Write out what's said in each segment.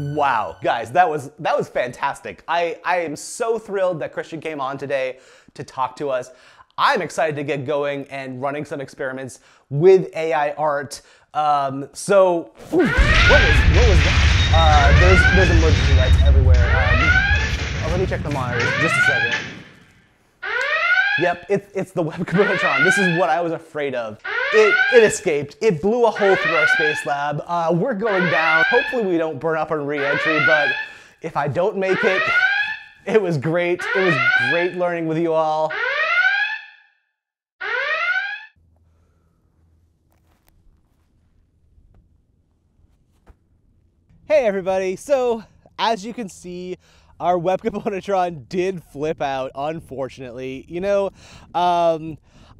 Wow, guys, that was fantastic. I am so thrilled that Christian came on today to talk to us. I'm excited to get going and running some experiments with AI art. What was that? There's emergency lights everywhere. Let me check the monitors. Just a second. Yep, it's the Web Componentron. This is what I was afraid of. It escaped. It blew a hole through our space lab. We're going down. Hopefully we don't burn up on re-entry, but if I don't make it, it was great. It was great learning with you all. Hey everybody, so as you can see, our Web Componentron did flip out, unfortunately. You know,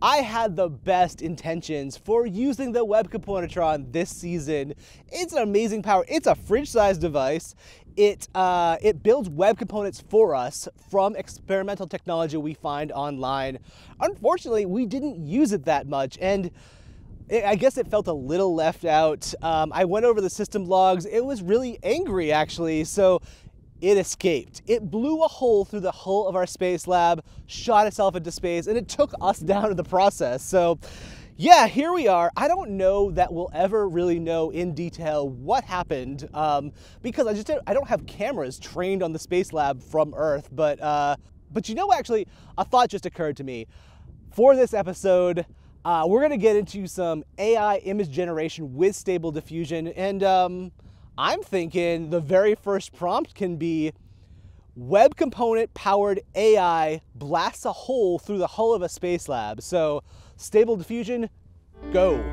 I had the best intentions for using the Web Componentron this season. It's an amazing power. It's a fridge-sized device. It builds web components for us from experimental technology we find online. Unfortunately, we didn't use it that much, and I guess it felt a little left out. I went over the system logs. It was really angry, actually, so it escaped. It blew a hole through the hull of our space lab, shot itself into space, and it took us down in the process. So yeah, here we are. I don't know that we'll ever really know in detail what happened because I don't have cameras trained on the space lab from Earth. But you know, actually, a thought just occurred to me. For this episode, we're gonna get into some AI image generation with Stable Diffusion, and I'm thinking the very first prompt can be web component powered AI blasts a hole through the hull of a space lab. So Stable Diffusion, go.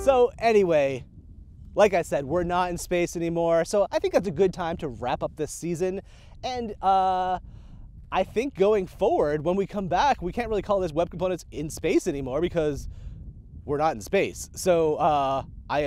So anyway, like I said, we're not in space anymore, so I think that's a good time to wrap up this season. And I think going forward, when we come back, we can't really call this Web Components in space anymore because we're not in space. So I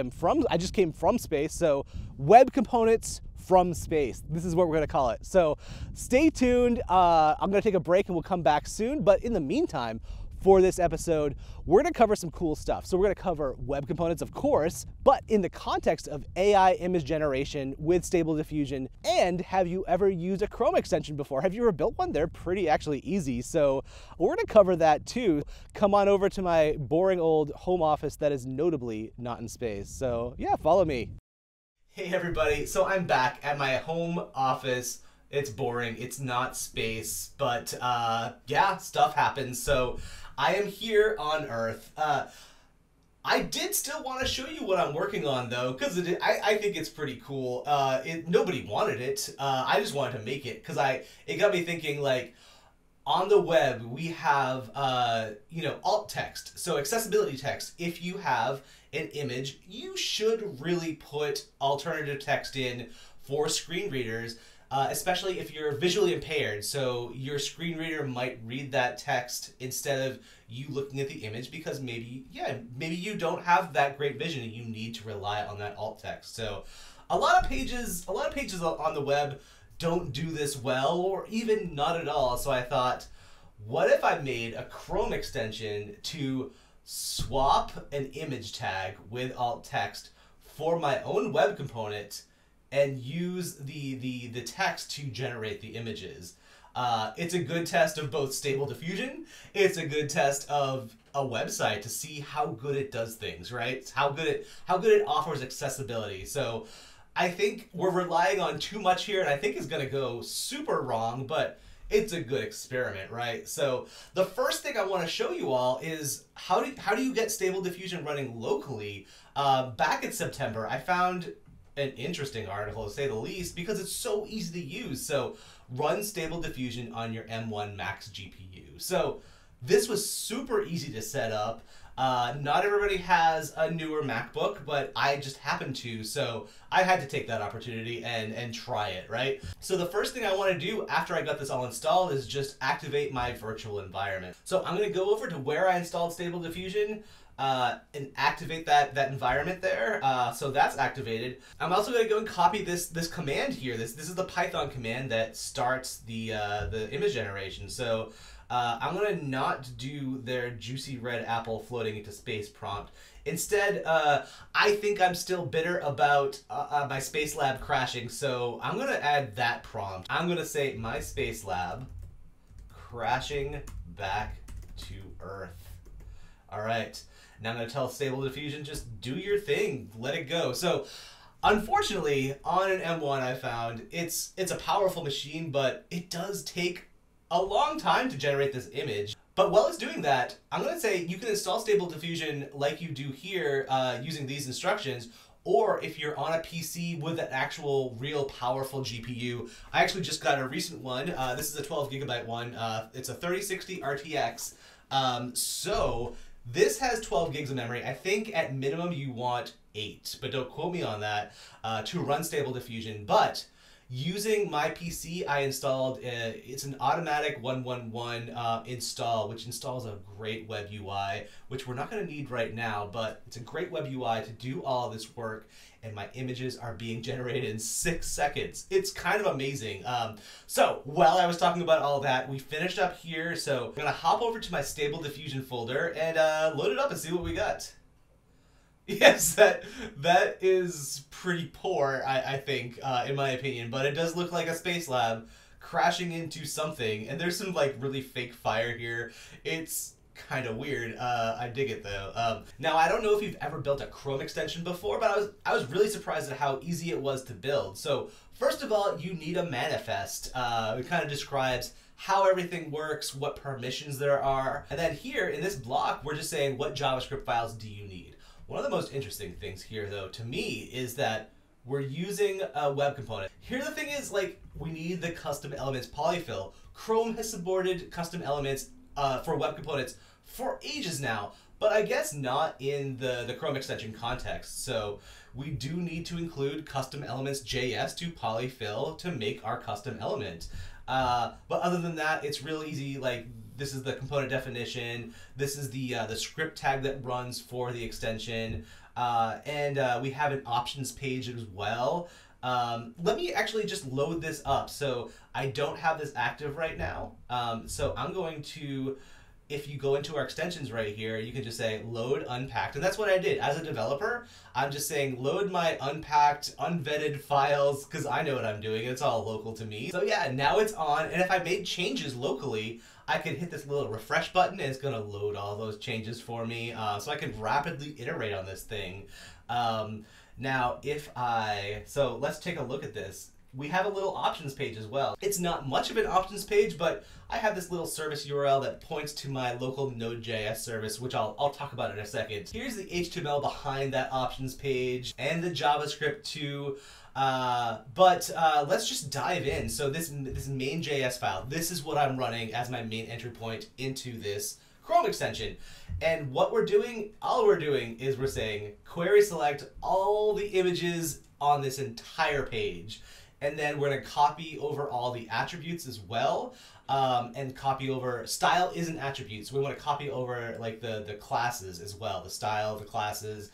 just came from space, so Web Components from space. This is what we're gonna call it. So stay tuned. I'm gonna take a break and we'll come back soon, but in the meantime, for this episode, we're gonna cover some cool stuff. So we're gonna cover web components, of course, but in the context of AI image generation with Stable Diffusion. And have you ever used a Chrome extension before? Have you ever built one? They're pretty actually easy. So we're gonna cover that too. Come on over to my boring old home office that is notably not in space. So yeah, follow me. Hey everybody, so I'm back at my home office. It's boring, it's not space, but yeah, stuff happens. So I am here on Earth. I did still want to show you what I'm working on though, because I think it's pretty cool. Nobody wanted it. I just wanted to make it because it got me thinking, like, on the web we have you know, alt text, so accessibility text. If you have an image, you should really put alternative text in for screen readers. Especially if you're visually impaired, so your screen reader might read that text instead of you looking at the image because maybe you don't have that great vision and you need to rely on that alt text. So a lot of pages on the web don't do this well, or even not at all. So I thought, what if I made a Chrome extension to swap an image tag with alt text for my own web component and use the text to generate the images. It's a good test of both Stable Diffusion. It's a good test of a website to see how good it does things, right? How good it offers accessibility. So I think we're relying on too much here, and I think it's gonna go super wrong, but it's a good experiment, right? So the first thing I want to show you all is how do you get Stable Diffusion running locally? Back in September, I found an interesting article, to say the least, because it's so easy to use. So run Stable Diffusion on your M1 Max GPU. So this was super easy to set up. Not everybody has a newer MacBook, but I just happened to, so I had to take that opportunity and try it, right? So the first thing I want to do after I got this all installed is just activate my virtual environment. So I'm going to go over to where I installed Stable Diffusion. and activate that environment there. So that's activated. I'm also going to go and copy this command here. This is the Python command that starts the image generation. So I'm going to not do their juicy red apple floating into space prompt. Instead, I think I'm still bitter about my Space Lab crashing, so I'm going to add that prompt. I'm going to say my Space Lab crashing back to Earth. All right. Now I'm going to tell Stable Diffusion, just do your thing, let it go. So unfortunately, on an M1 I found it's a powerful machine, but it does take a long time to generate this image. But while it's doing that, I'm going to say you can install Stable Diffusion like you do here using these instructions, or if you're on a PC with an actual real powerful GPU. I actually just got a recent one. This is a 12 gigabyte one. It's a 3060 RTX. So this has 12 gigs of memory. I think at minimum you want 8, but don't quote me on that, to run Stable Diffusion. But using my PC, I installed, it's an automatic 111 install, which installs a great web UI, which we're not going to need right now, but it's a great web UI to do all of this work, and my images are being generated in 6 seconds. It's kind of amazing. So while I was talking about all that, we finished up here, so I'm going to hop over to my Stable Diffusion folder and load it up and see what we got. Yes, that is pretty poor, I think, in my opinion, but it does look like a Space Lab crashing into something, and there's some like really fake fire here. It's kind of weird. I dig it though. Now I don't know if you've ever built a Chrome extension before, but I was really surprised at how easy it was to build. So first of all, you need a manifest. It kind of describes how everything works, what permissions there are, and then here in this block, we're just saying what JavaScript files do you need. One of the most interesting things here, though, to me, is that we're using a web component. Here the thing is, like, we need the custom elements polyfill. Chrome has supported custom elements for web components for ages now, but I guess not in the Chrome extension context. So we do need to include custom elements JS to polyfill to make our custom element. But other than that, it's real easy. Like, this is the component definition. This is the script tag that runs for the extension. And we have an options page as well. Let me actually just load this up. So I don't have this active right now. So I'm going to, if you go into our extensions right here, you can just say load unpacked. And that's what I did. As a developer, I'm just saying load my unpacked, unvetted files, because I know what I'm doing. It's all local to me. So yeah, now it's on. And if I made changes locally, I can hit this little refresh button and it's going to load all those changes for me. So I can rapidly iterate on this thing. Now, so let's take a look at this. We have a little options page as well. It's not much of an options page, but I have this little service URL that points to my local Node.js service, which I'll talk about in a second. Here's the HTML behind that options page and the JavaScript too. But let's just dive in. So this main.js file, this is what I'm running as my main entry point into this Chrome extension. And what we're doing, all we're doing is we're saying query select all the images on this entire page. And then we're going to copy over all the attributes as well, and copy over, style is an attribute, so we want to copy over like the classes as well, the style, the classes.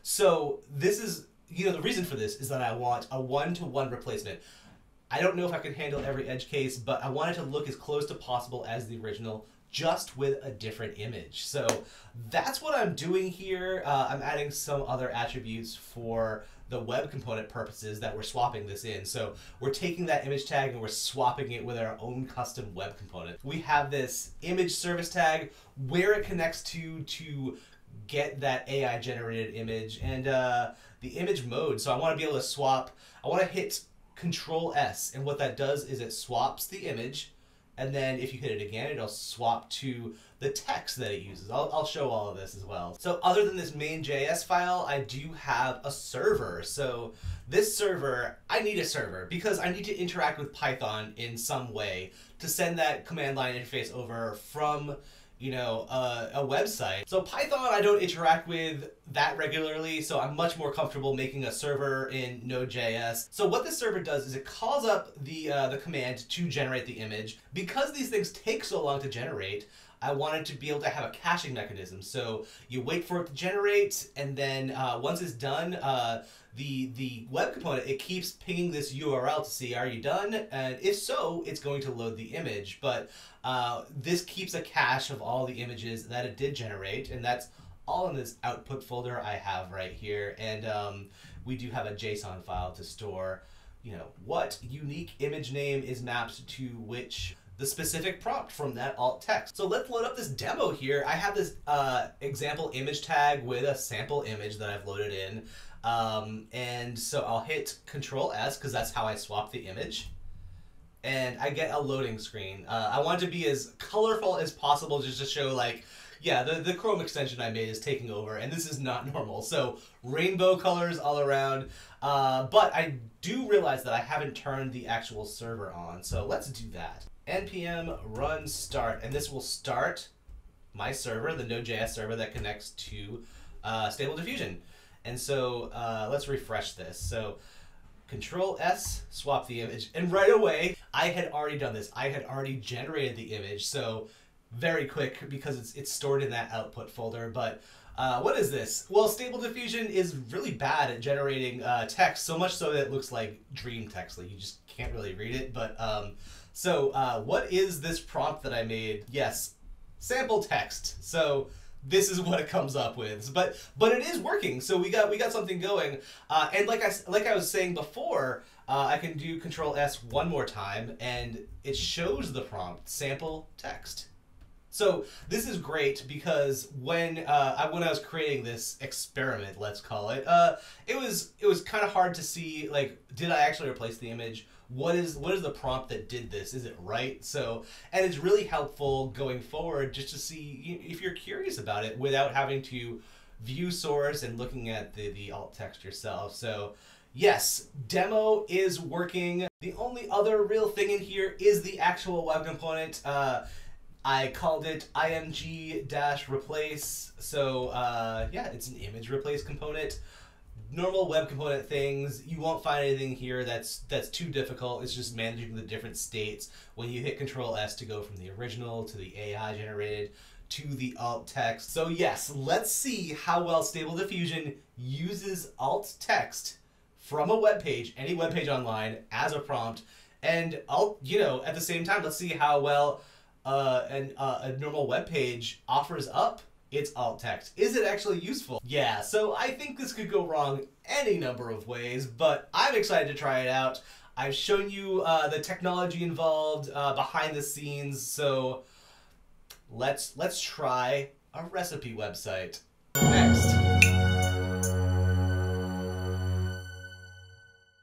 So this is, the reason for this is that I want a one-to-one replacement. I don't know if I can handle every edge case, but I want it to look as close to possible as the original, just with a different image. So that's what I'm doing here. I'm adding some other attributes for the web component purposes that we're swapping this in. So we're taking that image tag and we're swapping it with our own custom web component. We have this image service tag where it connects to get that AI generated image, and the image mode. So I want to be able to swap, I want to hit Control S, and what that does is it swaps the image, and then if you hit it again, it'll swap to the text that it uses. I'll show all of this as well. So other than this main.js file, I do have a server. So this server, I need a server because I need to interact with Python in some way to send that command line interface over from a website. So Python I don't interact with that regularly, so I'm much more comfortable making a server in Node.js. So what this server does is it calls up the command to generate the image. Because these things take so long to generate, I wanted to be able to have a caching mechanism. So you wait for it to generate, and then once it's done, the web component, it keeps pinging this URL to see, are you done? And if so, it's going to load the image. But this keeps a cache of all the images that it did generate, and that's all in this output folder I have right here. And we do have a JSON file to store, what unique image name is mapped to which the specific prompt from that alt text. So let's load up this demo here. I have this example image tag with a sample image that I've loaded in. And so I'll hit Control S because that's how I swap the image. And I get a loading screen. I want it to be as colorful as possible just to show like, yeah, the Chrome extension I made is taking over, and this is not normal. So rainbow colors all around. But I do realize that I haven't turned the actual server on. So let's do that. npm run start, and this will start my server, the Node.js server that connects to Stable Diffusion. And so let's refresh this. So Control S, swap the image, and right away I had already done this. I had already generated the image, so very quick because it's stored in that output folder. But what is this? Well, Stable Diffusion is really bad at generating text, so much so that it looks like dream text. Like you just can't really read it. But so what is this prompt that I made? Yes, sample text. So this is what it comes up with, but it is working. So we got something going, and like I was saying before, I can do Control S one more time, and it shows the prompt sample text. So this is great because when I was creating this experiment, let's call it, it was kind of hard to see, like, did I actually replace the image? What is the prompt that did this? Is it right? So, and it's really helpful going forward just to see if you're curious about it without having to view source and looking at the alt text yourself. So yes, demo is working. The only other real thing in here is the actual web component. I called it img-replace. So yeah, it's an image replace component. Normal web component things, you won't find anything here that's too difficult. It's just managing the different states when you hit Control S to go from the original to the AI generated to the alt text. So yes, let's see how well Stable Diffusion uses alt text from a web page, any web page online, as a prompt. And at the same time, let's see how well a normal web page offers up its alt text. Is it actually useful? Yeah, so I think this could go wrong any number of ways, but I'm excited to try it out. I've shown you the technology involved behind the scenes, so let's try a recipe website next.